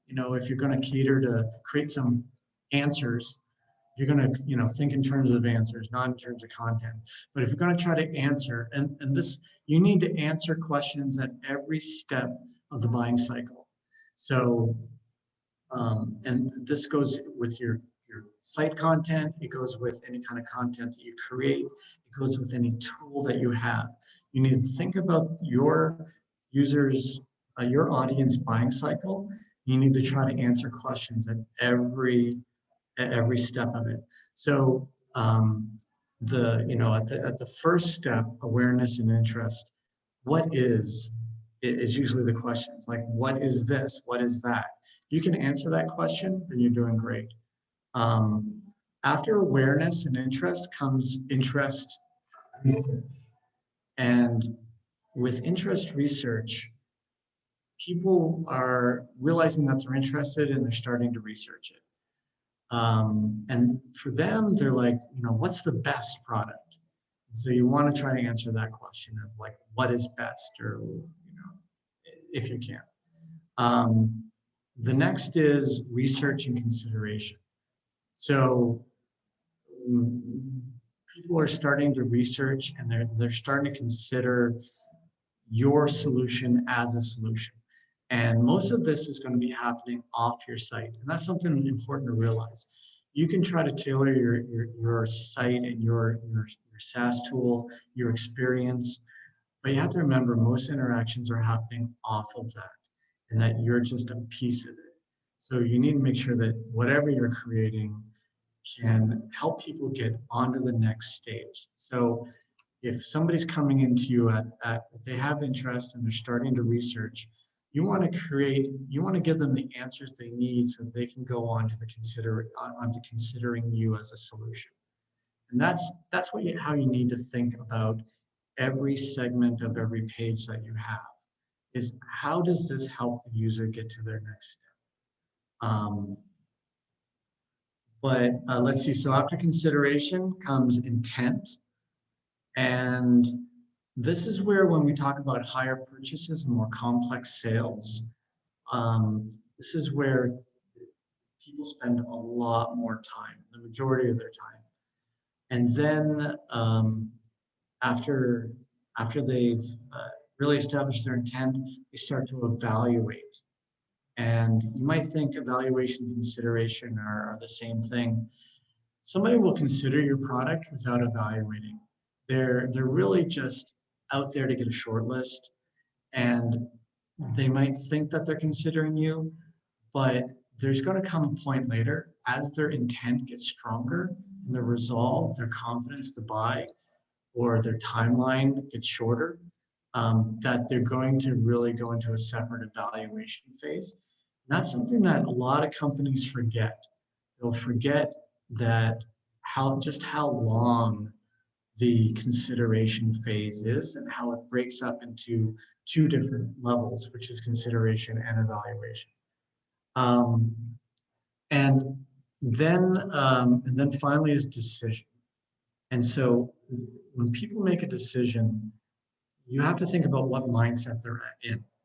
if you're going to cater to create some answers, you're going to think in terms of answers, not in terms of content. But if you're going to try to answer, and this, you need to answer questions at every step of the buying cycle. So, and this goes with your your site content, it goes with any kind of content that you create, it goes with any tool that you have. You need to think about your users, your audience buying cycle. You need to try to answer questions at every step of it. So at the first step, awareness and interest, what is usually the questions, like what is this, what is that? You can answer that question, then you're doing great. After awareness and interest comes interest research. And with interest research, people are realizing that they're interested and they're starting to research it. And for them, they're like, what's the best product? So you want to try to answer that question of like, what is best, or, if you can. The next is research and consideration. So people are starting to research and they're starting to consider your solution as a solution. And most of this is going to be happening off your site. And that's something important to realize. You can try to tailor your site and your SaaS tool, your experience, but you have to remember most interactions are happening off of that, and that you're just a piece of it. So you need to make sure that whatever you're creating can help people get onto the next stage. So if somebody's coming into you if they have interest and they're starting to research, you want to give them the answers they need so they can go on to considering you as a solution. And that's how you need to think about every segment of every page that you have, is how does this help the user get to their next step? Let's see, so after consideration comes intent. And this is where, when we talk about higher purchases and more complex sales, this is where people spend a lot more time, the majority of their time. And then after they've really established their intent, they start to evaluate. And you might think evaluation and consideration are the same thing. Somebody will consider your product without evaluating. They're really just out there to get a short list, and they might think that they're considering you, but there's going to come a point later, as their intent gets stronger and their resolve, their confidence to buy, or their timeline gets shorter, that they're going to really go into a separate evaluation phase. And that's something that a lot of companies forget. They'll forget that how long the consideration phase is, and how it breaks up into two different levels, which is consideration and evaluation. And then finally is decision. And so when people make a decision, you have to think about what mindset they're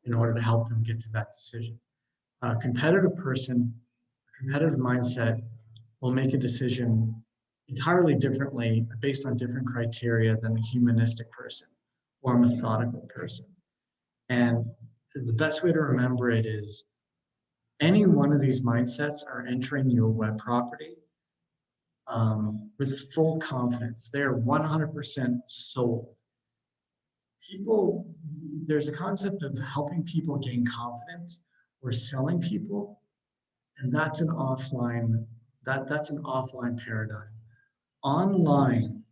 in order to help them get to that decision. A competitive mindset will make a decision entirely differently based on different criteria than a humanistic person or a methodical person. And the best way to remember it is, any one of these mindsets are entering your web property with full confidence. They are 100% sold. There's a concept of helping people gain confidence or selling people, and that's an offline paradigm. Online,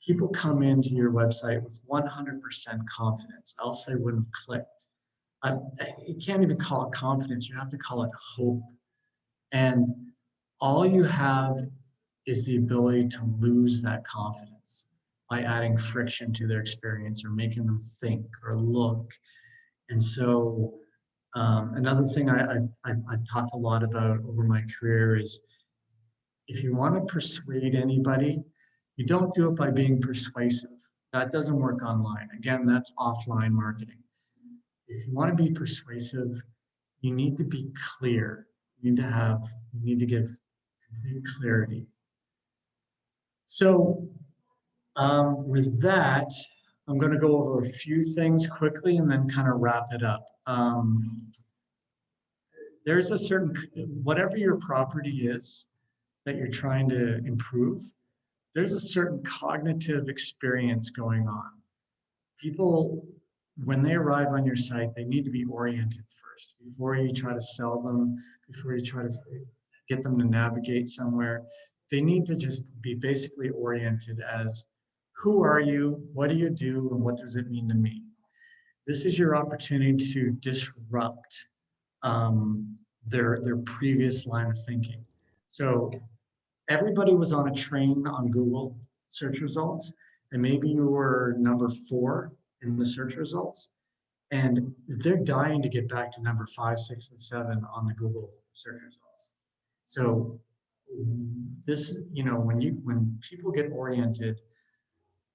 people come into your website with 100% confidence, else they wouldn't have clicked. You can't even call it confidence, you have to call it hope. And all you have is the ability to lose that confidence by adding friction to their experience or making them think or look. And so another thing I've talked a lot about over my career is, if you want to persuade anybody, you don't do it by being persuasive. That doesn't work online. Again, that's offline marketing. If you want to be persuasive, you need to be clear. You need to give complete clarity. So with that, I'm going to go over a few things quickly and then kind of wrap it up. There's a certain, whatever your property is, that you're trying to improve, there's a certain cognitive experience going on. People, when they arrive on your site, they need to be oriented first before you try to sell them, before you try to get them to navigate somewhere. They need to just be basically oriented as, who are you, what do you do, and what does it mean to me? This is your opportunity to disrupt their previous line of thinking. So everybody was on a train on Google search results, and maybe you were number 4 in the search results, and they're dying to get back to number 5, 6, and 7 on the Google search results. So this, when people get oriented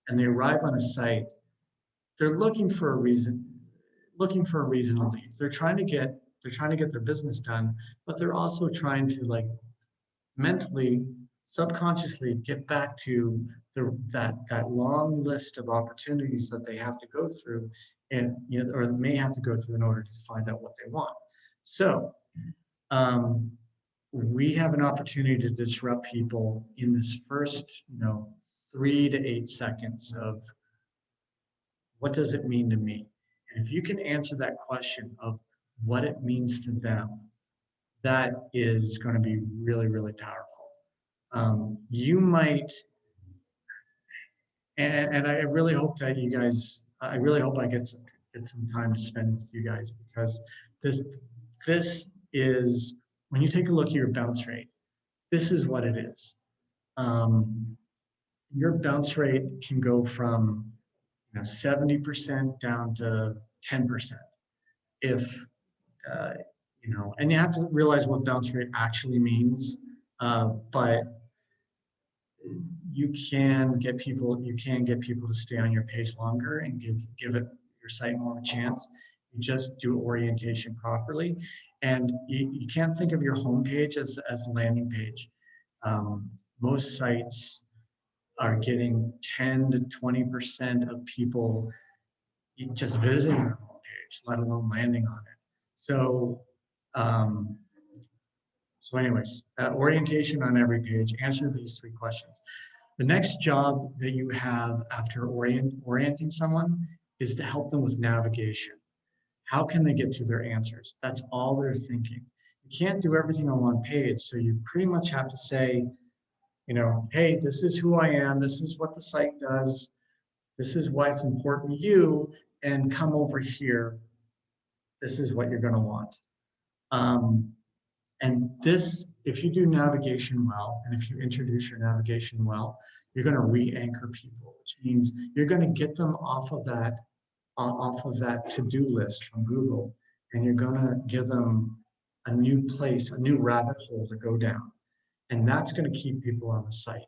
and they arrive on a site, they're looking for a reason to leave. They're trying to get their business done, but they're also trying to, like, mentally, subconsciously get back to that long list of opportunities that they have to go through, and or may have to go through in order to find out what they want. So we have an opportunity to disrupt people in this first 3 to 8 seconds of, what does it mean to me? And if you can answer that question of what it means to them, that is going to be really, really powerful. You might, and I really hope that you guys, I really hope I get some time to spend with you guys, because this is, when you take a look at your bounce rate, this is what it is. Your bounce rate can go from 70% down to 10%. If and you have to realize what bounce rate actually means, but you can get people to stay on your page longer and give it your site more of a chance. You just do orientation properly, and you can't think of your homepage as a landing page. Most sites are getting 10 to 20% of people just visiting their homepage, let alone landing on it. So, anyways, orientation on every page. Answer these 3 questions. The next job that you have after orienting someone is to help them with navigation. How can they get to their answers? That's all they're thinking. You can't do everything on one page, so you pretty much have to say, hey, this is who I am, this is what the site does, this is why it's important to you, and come over here. This is what you're going to want. And this, if you do navigation well, and if you introduce your navigation well, you're going to re-anchor people, which means you're going to get them off of that to-do list from Google, and you're going to give them a new place, a new rabbit hole to go down. And that's going to keep people on the site.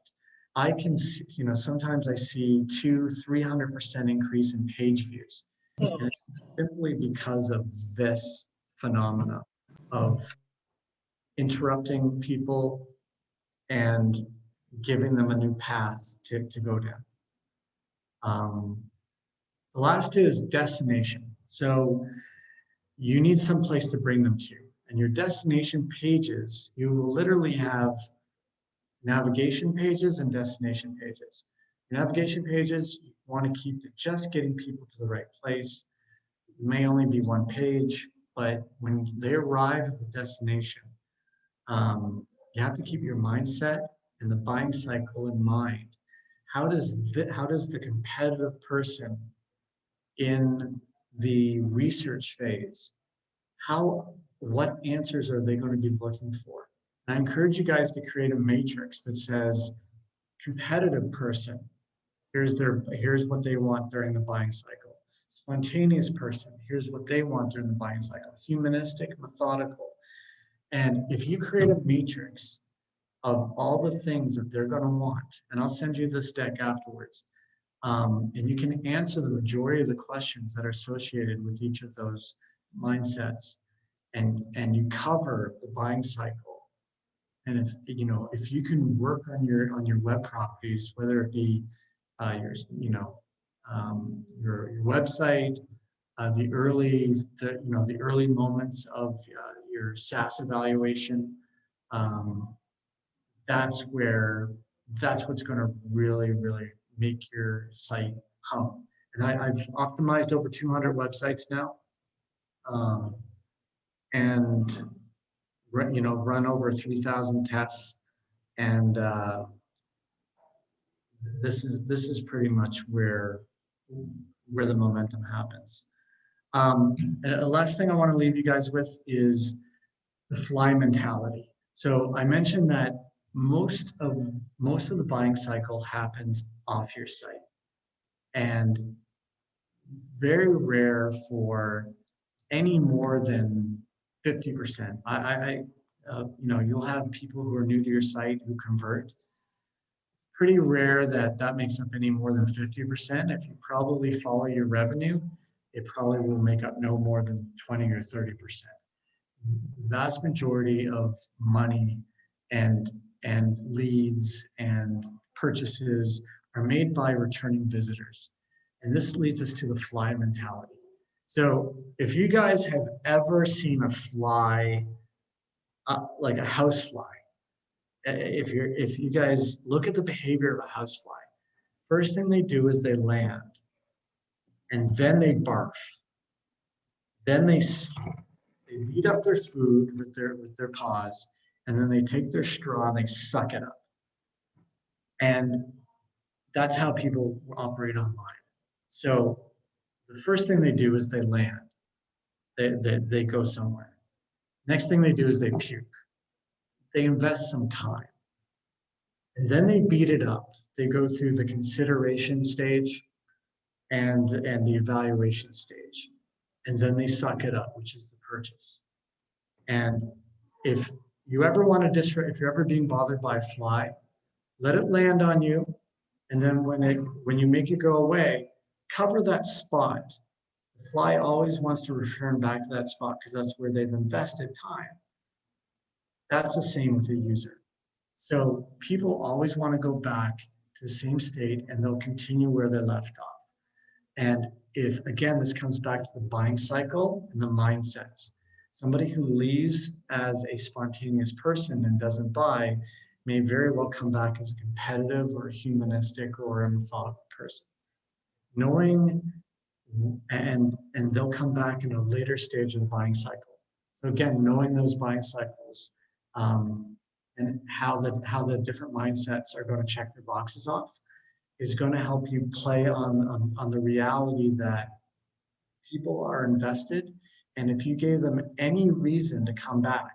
I can see, sometimes I see 200-300% increase in page views. And it's simply because of this phenomena of interrupting people and giving them a new path to go down. The last is destination. So you need some place to bring them to. And your destination pages, you will literally have navigation pages and destination pages. Your navigation pages, you want to keep it just getting people to the right place. It may only be one page, but when they arrive at the destination, you have to keep your mindset and the buying cycle in mind. How does the competitive person in the research phase, what answers are they going to be looking for? And I encourage you guys to create a matrix that says, competitive person, here's what they want during the buying cycle. Spontaneous person, here's what they want during the buying cycle. Humanistic, methodical. And if you create a matrix of all the things that they're going to want, and I'll send you this deck afterwards, and you can answer the majority of the questions that are associated with each of those mindsets, and you cover the buying cycle. And if you can work on your web properties, whether it be your website, the early moments of your SaaS evaluation, that's what's going to really, really make your site hum. And I've optimized over 200 websites now, and run over 3,000 tests, and this is pretty much where the momentum happens. The last thing I want to leave you guys with is the fly mentality. So I mentioned that most of the buying cycle happens off your site, and very rare for any more than 50%. You'll have people who are new to your site who convert. Pretty rare that makes up any more than 50%. If you probably follow your revenue, it probably will make up no more than 20 or 30%. Vast majority of money and leads and purchases are made by returning visitors. And this leads us to the fly mentality. So if you guys have ever seen a fly, like a housefly, if you guys look at the behavior of a housefly, first thing they do is they land, and then they barf. Then they beat up their food with their paws, and then they take their straw and they suck it up. And that's how people operate online. So the first thing they do is they land. They go somewhere. Next thing they do is they puke. They invest some time. And then they beat it up. They go through the consideration stage and the evaluation stage. And then they suck it up, which is the purchase. And if you ever want to if you're ever being bothered by a fly, let it land on you. And then when you make it go away, cover that spot. The fly always wants to return back to that spot because that's where they've invested time. That's the same with a user. So people always want to go back to the same state, and they'll continue where they left off. And if, again, this comes back to the buying cycle and the mindsets. Somebody who leaves as a spontaneous person and doesn't buy may very well come back as a competitive or a humanistic or a methodical person. Knowing, and they'll come back in a later stage of the buying cycle. So again, knowing those buying cycles and how the different mindsets are going to check their boxes off is going to help you play on the reality that people are invested. And if you gave them any reason to come back,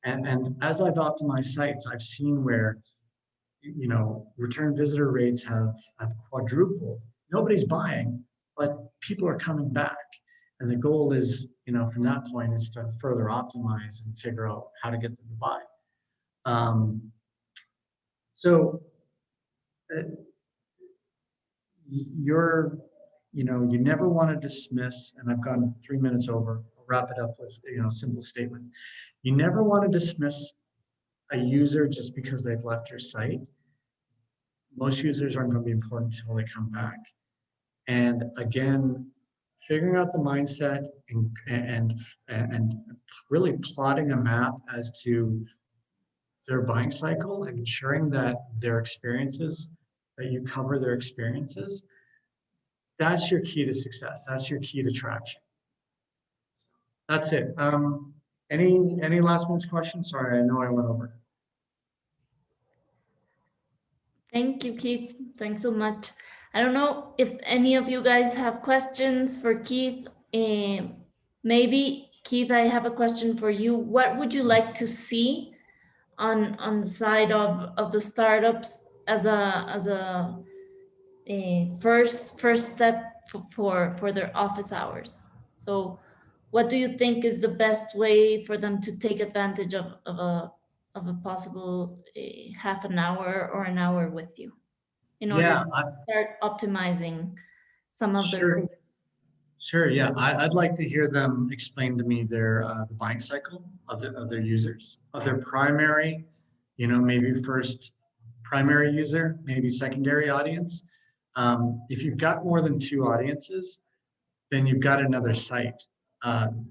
and as I've optimized sites, I've seen where, return visitor rates have quadrupled. Nobody's buying, but people are coming back. And the goal is, from that point is to further optimize and figure out how to get them to buy. You never want to dismiss, and I've gone 3 minutes over, I'll wrap it up with a simple statement. You never want to dismiss a user just because they've left your site. Most users aren't going to be important until they come back. And again, figuring out the mindset and really plotting a map as to their buying cycle and ensuring that their experiences, that you cover their experiences, that's your key to success. That's your key to traction. So that's it. Any last minute questions? Sorry, I know I went over. Thank you, Keith. Thanks so much. I don't know if any of you guys have questions for Keith. Maybe, Keith, I have a question for you. What would you like to see on the side of the startups as a first step for their office hours? So what do you think is the best way for them to take advantage of a possible half an hour or an hour with you in order to start optimizing some of their... Sure, yeah. I'd like to hear them explain to me their the buying cycle of their users, of their primary, maybe first primary user, maybe secondary audience. If you've got more than 2 audiences, then you've got another site.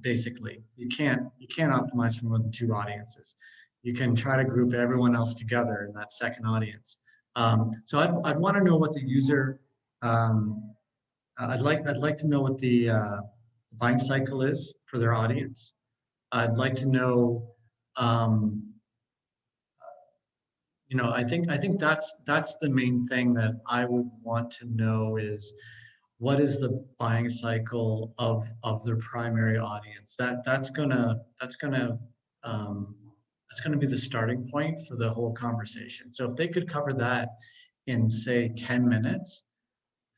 Basically, you can't optimize for more than 2 audiences. you can try to group everyone else together in that second audience. So I'd want to know what the user, I'd like to know what the buying cycle is for their audience. I'd like to know, you know, I think that's the main thing that I would want to know is what is the buying cycle of their primary audience. That's gonna be the starting point for the whole conversation. So if they could cover that in say 10 minutes,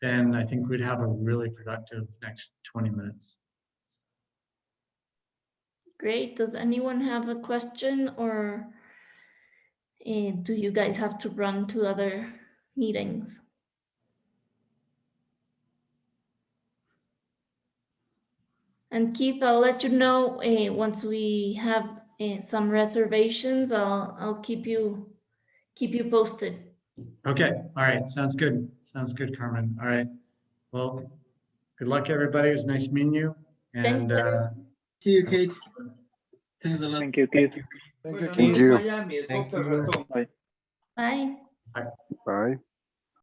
then I think we'd have a really productive next 20 minutes. Great. Does anyone have a question, or do you guys have to run to other meetings? And Keith, I'll let you know once we have some reservations. I'll keep you posted. Okay, all right, sounds good. Sounds good, Carmen. All right, well, good luck, everybody. It was nice meeting you. Thank And See you, Kate. Thanks a lot. Thank you, Keith. Thank you, Thank Keith. you. Miami. Thank you. Bye. Bye.